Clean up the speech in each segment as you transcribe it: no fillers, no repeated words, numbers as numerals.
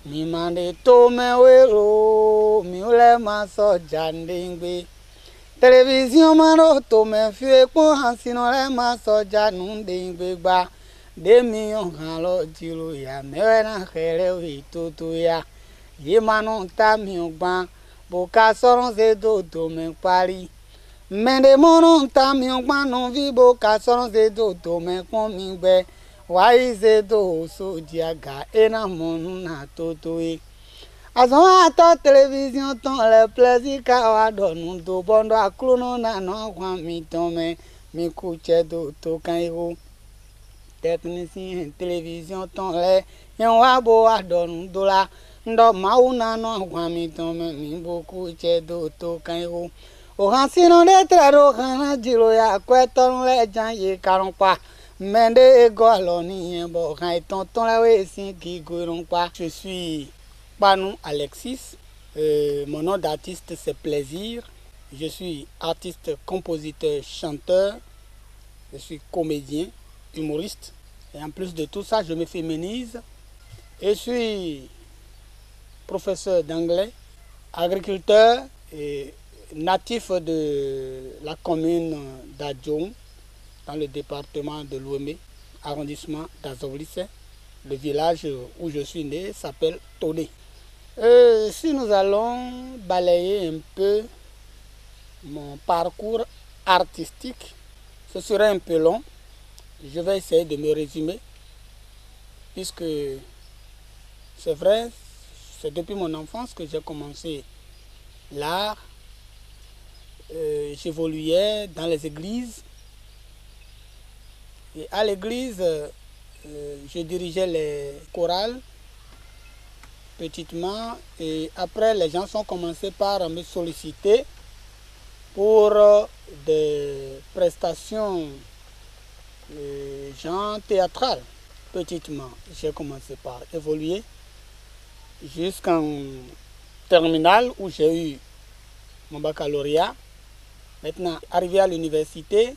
Mi mande to me wero, mi ule maso jandingbe. Télévision mano to me fie po hansino le maso janundingbe ba. De mi halo jilo ya mewe na hele wi tutu ya. Ye mano ta mi ogban, boka soron ze do me pari. Mende mono ta mi ogban non vi boka soron ze do me kon mi gbe. Waize do so diaga ena monu na totoe. Azon ato télévision ton le plaisir ka wa donu do bondo akluno na no kwa mi tome mi kuche do to kan ho. Technicien télévision ton le yan wa bo wa donu do la ndo mau na no kwa mi tome mi bo kuche do to kan ho. O hansino de trado kana jilo ya kweton le jan ye karonpa. Mende ego aloni bo kan tonton la we sin ki goronpa. Je suis Panou Alexis. Mon nom d'artiste c'est Plaisir. Je suis artiste, compositeur, chanteur. Je suis comédien, humoriste. Et en plus de tout ça, je me féminise. Et je suis professeur d'anglais, agriculteur et natif de la commune d'Adjoum, dans le département de l'Ouémé, arrondissement d'Azovlisse. Le village où je suis né s'appelle Toné. Si nous allons balayer un peu mon parcours artistique, ce serait un peu long. Je vais essayer de me résumer, puisque c'est vrai, c'est depuis mon enfance que j'ai commencé l'art. J'évoluais dans les églises. Et à l'église, je dirigeais les chorales petitement, et après les gens sont commencé par me solliciter pour des prestations genre théâtrales. Petitement, j'ai commencé par évoluer jusqu'en terminale où j'ai eu mon baccalauréat. Maintenant, arrivé à l'université,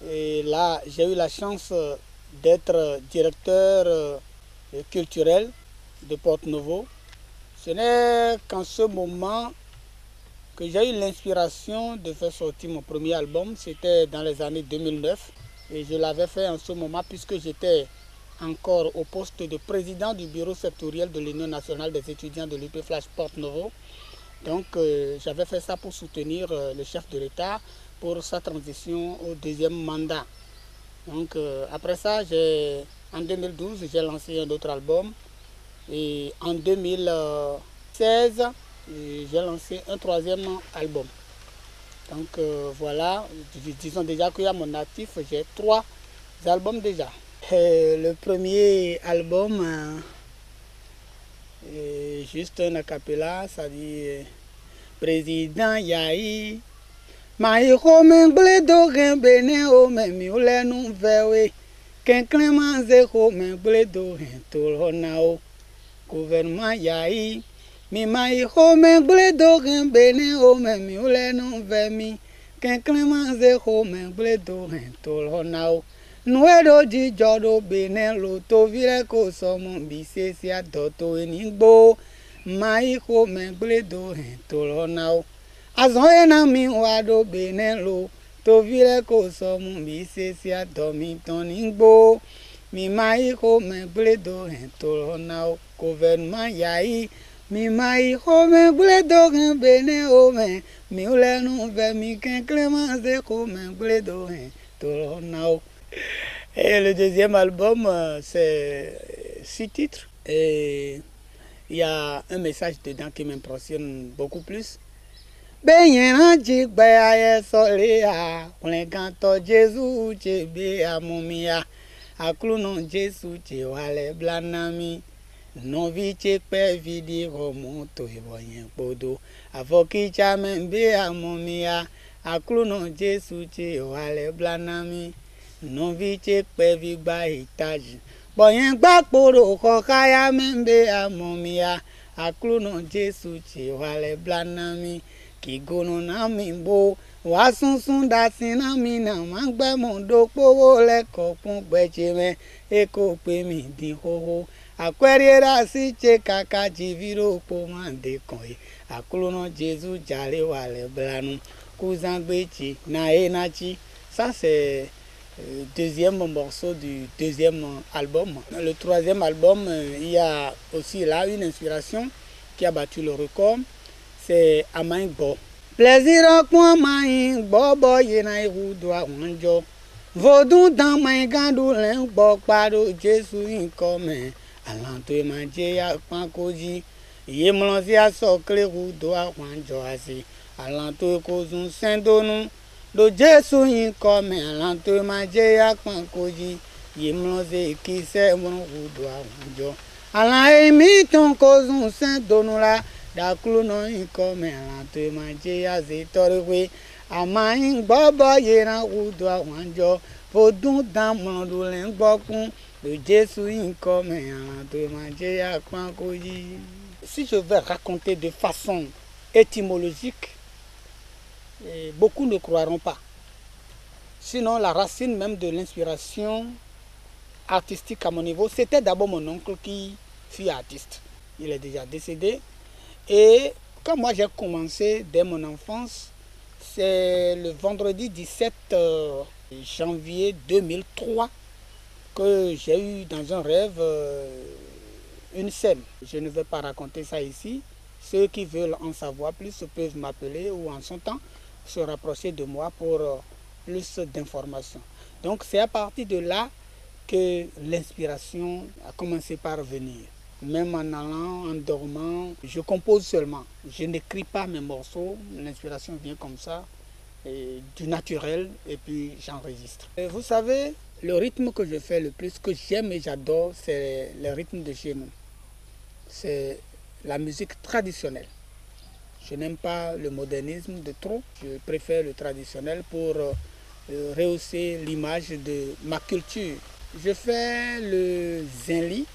et là j'ai eu la chance d'être directeur culturel de Porte-Novo. Ce n'est qu'en ce moment que j'ai eu l'inspiration de faire sortir mon premier album. C'était dans les années 2009 et je l'avais fait en ce moment puisque j'étais encore au poste de président du bureau sectoriel de l'Union nationale des étudiants de l'UP Flash Porte-Novo. Donc j'avais fait ça pour soutenir le chef de l'État pour sa transition au deuxième mandat. Donc après ça, en 2012, j'ai lancé un autre album. Et en 2016, j'ai lancé un troisième album. Donc voilà, disons déjà qu'il y a mon actif, j'ai 3 albums déjà. Le premier album, juste un a cappella, ça dit Président Yahi. Maï home bledo bene o memi ule nu vewe. Ken clement ze home bledo tolonao. Gouvernement Yahi. Mi maï home bledo bene o memi ule nu vemi. Ken clement ze home bledo tolonao. Nuedo di jodo bene lo to vire ko somo bise si adoto enigbo. Maï home bledo tolonao. Azon na mi wado benelo to vire ko so mu mi se si adomi toningbo mi mai ho me bledo en to na o gouvernement Yahi mi mai ho me bledo en bene o me mi ule nu ve mi ken clément ze ko me bledo en to na o. Et le deuxième album c'est 6 titres et il y a un message dedans qui m'impressionne beaucoup plus. Benyena jigbe aye solia, pleganto Jésus chebe amumia, akluno Jésus che wale blanami, non vi chepe vidi homo to iboyen podo, avoki chamembe amumia, akluno Jésus che wale blanami, non vi chepe vigba itaji, boyen gbaporo kokaya membe amumia, akluno Jésus che wale blanami. Kigono na mimbo wa sunsun dasi na mi na magbe mo do powo le ko pun gbeje me e ko pe mi din hoho Aquariera si che kaka jiviro pomande koe. Akolono Jésus jale wale blanu. Kouzangbechi na enachi. Ça c'est le deuxième morceau du deuxième album. Le troisième album, il y a aussi là une inspiration qui a battu le record. C'est Amaingbo. Plaisir en quoi main bobo yena irudoa wanjo. Vodou dans main gandou len bok pado Jésus income. Alanto manje ya pankoji. Ye mlonzi a sokle rudoa wanjo asi. Alanto kozun sendonu. Do Jésus income. Alanto manje ya pankoji. Ye mlonzi ki se mon rudoa wanjo. Alan emi ton kozun sendonu la. Da kluno income. Alanto manje ya zitorwe. Amain bobo yena rudoa wanjo. Vodou dans mon doulin bokun. De Jésus income. Alanto manje ya pankoji. Si je vais raconter de façon étymologique, beaucoup ne croiront pas. Sinon, la racine même de l'inspiration artistique à mon niveau, c'était d'abord mon oncle qui fut artiste. Il est déjà décédé. Et quand moi j'ai commencé dès mon enfance, c'est le vendredi 17 janvier 2003 que j'ai eu dans un rêve une scène. Je ne vais pas raconter ça ici. Ceux qui veulent en savoir plus peuvent m'appeler ou en son temps se rapprocher de moi pour plus d'informations. Donc c'est à partir de là que l'inspiration a commencé par venir. Même en allant, en dormant, je compose seulement. Je n'écris pas mes morceaux. L'inspiration vient comme ça, du naturel, et puis j'enregistre. Vous savez, le rythme que je fais le plus, que j'aime et j'adore, c'est le rythme de chez nous. C'est la musique traditionnelle. Je n'aime pas le modernisme de trop. Je préfère le traditionnel pour rehausser l'image de ma culture. Je fais le zinli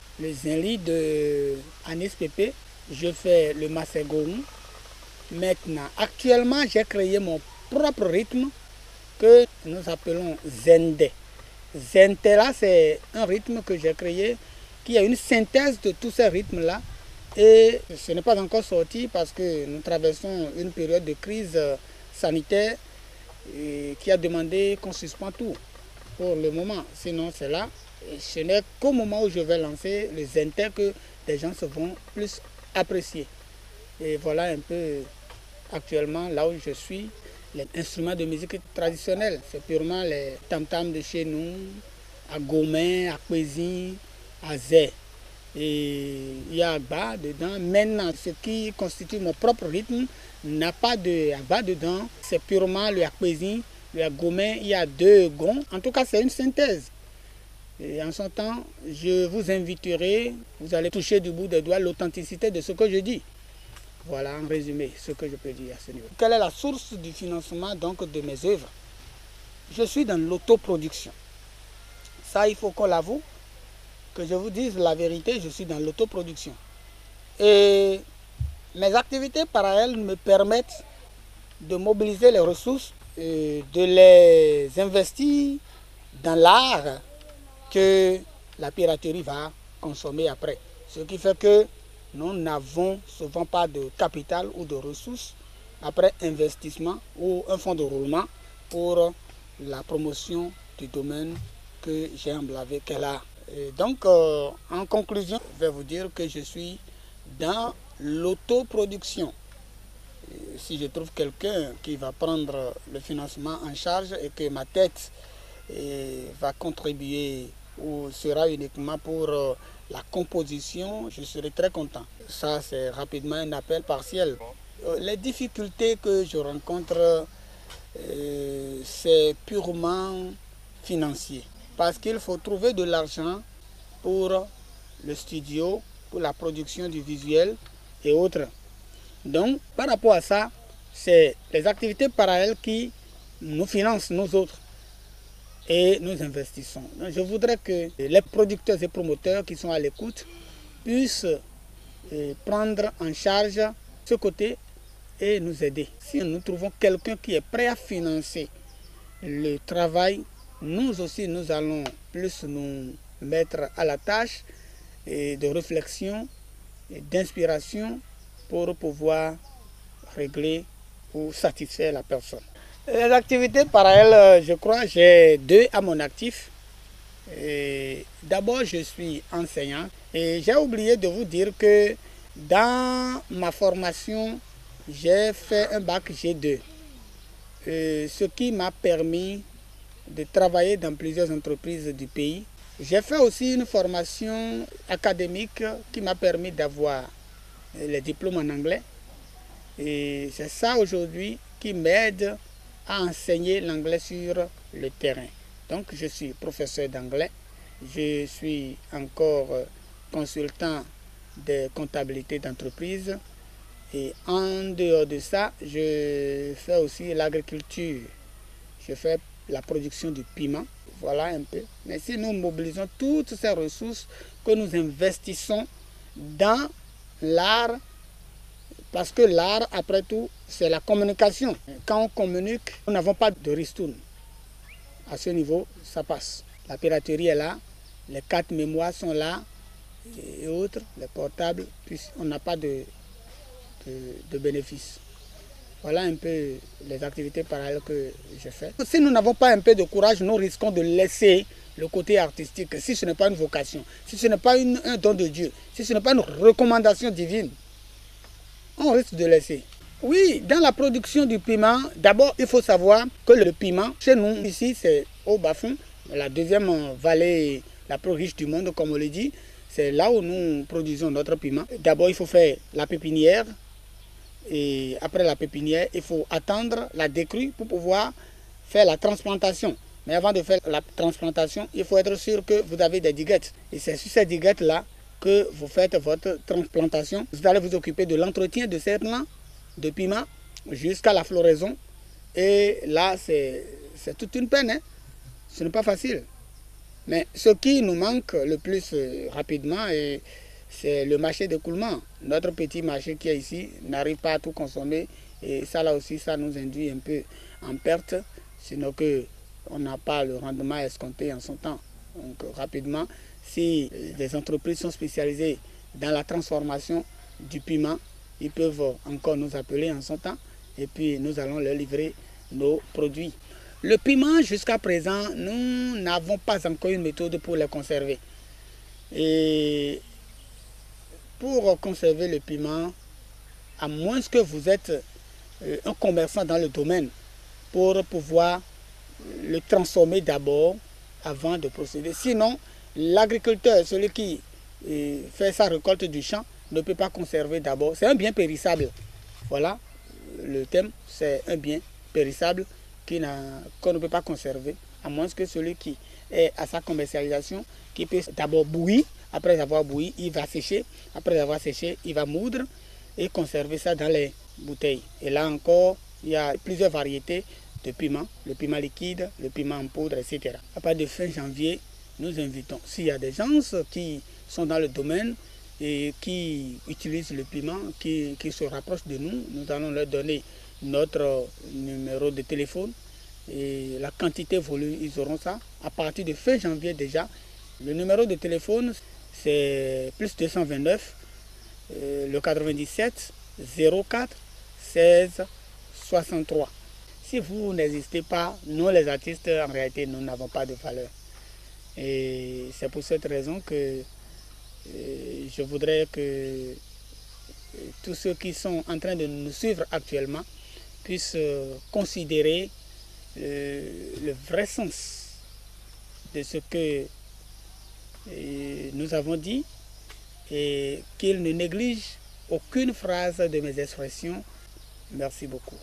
de Anis Pépé. Je fais le massegoum. Maintenant, actuellement, j'ai créé mon propre rythme que nous appelons zende. Zende là, c'est un rythme que j'ai créé qui a une synthèse de tous ces rythmes-là. Et ce n'est pas encore sorti parce que nous traversons une période de crise sanitaire qui a demandé qu'on suspend tout pour le moment. Sinon, c'est là. Et ce n'est qu'au moment où je vais lancer les Zende que les gens se vont plus apprécier. Et voilà un peu actuellement là où je suis. Les instruments de musique traditionnelle, c'est purement les tam-tams de chez nous, à Gomen, à Kwezi, à Zé. Et il y a Agba dedans. Maintenant, ce qui constitue mon propre rythme n'a pas de Agba dedans. C'est purement le Akwezi, le Agomen. Il y a deux gonds. En tout cas, c'est une synthèse. Et en son temps, je vous inviterai, vous allez toucher du bout des doigts l'authenticité de ce que je dis. Voilà en résumé ce que je peux dire à ce niveau. Quelle est la source du financement donc de mes œuvres? Je suis dans l'autoproduction. Ça, il faut qu'on l'avoue. Que je vous dise la vérité, je suis dans l'autoproduction. Et mes activités parallèles me permettent de mobiliser les ressources, de les investir dans l'art que la piraterie va consommer après. Ce qui fait que nous n'avons souvent pas de capital ou de ressources après investissement ou un fonds de roulement pour la promotion du domaine que j'ai emblavé qu'elle a. Et donc, en conclusion, je vais vous dire que je suis dans l'autoproduction. Si je trouve quelqu'un qui va prendre le financement en charge et que ma tête va contribuer ou sera uniquement pour la composition, je serai très content. Ça, c'est rapidement un appel partiel. Les difficultés que je rencontre, c'est purement financier. Parce qu'il faut trouver de l'argent pour le studio, pour la production du visuel et autres. Donc, par rapport à ça, c'est les activités parallèles qui nous financent, nous autres, et nous investissons. Donc, je voudrais que les producteurs et promoteurs qui sont à l'écoute puissent prendre en charge ce côté et nous aider. Si nous trouvons quelqu'un qui est prêt à financer le travail, nous aussi, nous allons plus nous mettre à la tâche et de réflexion et d'inspiration pour pouvoir régler ou satisfaire la personne. Les activités parallèles, je crois, j'ai 2 à mon actif. D'abord, je suis enseignant et j'ai oublié de vous dire que dans ma formation, j'ai fait un bac G2, ce qui m'a permis de travailler dans plusieurs entreprises du pays. J'ai fait aussi une formation académique qui m'a permis d'avoir les diplômes en anglais. Et c'est ça aujourd'hui qui m'aide à enseigner l'anglais sur le terrain. Donc je suis professeur d'anglais, je suis encore consultant de comptabilité d'entreprise et en dehors de ça, je fais aussi l'agriculture. Je fais la production du piment, voilà un peu. Mais si nous mobilisons toutes ces ressources que nous investissons dans l'art, parce que l'art, après tout, c'est la communication. Quand on communique, nous n'avons pas de ristourne. À ce niveau, ça passe. La piraterie est là, les cartes mémoire sont là, et autres, les portables, puis on n'a pas de bénéfices. Voilà un peu les activités parallèles que je fais. Si nous n'avons pas un peu de courage, nous risquons de laisser le côté artistique, si ce n'est pas une vocation, si ce n'est pas un don de Dieu, si ce n'est pas une recommandation divine, on risque de laisser. Oui, dans la production du piment, d'abord il faut savoir que le piment, chez nous ici c'est au Bas-Fond, la deuxième vallée la plus riche du monde comme on le dit, c'est là où nous produisons notre piment. D'abord il faut faire la pépinière et après la pépinière il faut attendre la décrue pour pouvoir faire la transplantation. Mais avant de faire la transplantation, il faut être sûr que vous avez des diguettes. Et c'est sur ces diguettes là que vous faites votre transplantation. Vous allez vous occuper de l'entretien de ces plants de piment jusqu'à la floraison. Et là, c'est toute une peine. Hein? Ce n'est pas facile. Mais ce qui nous manque le plus rapidement, c'est le marché d'écoulement. Notre petit marché qui est ici n'arrive pas à tout consommer. Et ça, là aussi, ça nous induit un peu en perte. Sinon qu'on n'a pas le rendement escompté en son temps. Donc rapidement, si les entreprises sont spécialisées dans la transformation du piment, ils peuvent encore nous appeler en son temps et puis nous allons leur livrer nos produits. Le piment, jusqu'à présent, nous n'avons pas encore une méthode pour le conserver. Et pour conserver le piment, à moins que vous êtes un commerçant dans le domaine, pour pouvoir le transformer d'abord avant de procéder. Sinon, l'agriculteur, celui qui fait sa récolte du champ, ne peut pas conserver d'abord. C'est un bien périssable. Voilà, le thème, c'est un bien périssable qu'on ne peut pas conserver, à moins que celui qui est à sa commercialisation, qui peut d'abord bouillir, après avoir bouilli, il va sécher, après avoir séché, il va moudre et conserver ça dans les bouteilles. Et là encore, il y a plusieurs variétés de piment, le piment liquide, le piment en poudre, etc. À partir de fin janvier, nous invitons, s'il y a des gens qui sont dans le domaine et qui utilisent le piment, qui se rapprochent de nous, nous allons leur donner notre numéro de téléphone et la quantité voulue, ils auront ça. À partir de fin janvier déjà, le numéro de téléphone c'est plus 229 le 97 04 16 63. Si vous n'existez pas, nous les artistes, en réalité, nous n'avons pas de valeur. Et c'est pour cette raison que je voudrais que tous ceux qui sont en train de nous suivre actuellement puissent considérer le vrai sens de ce que nous avons dit et qu'ils ne négligent aucune phrase de mes expressions. Merci beaucoup.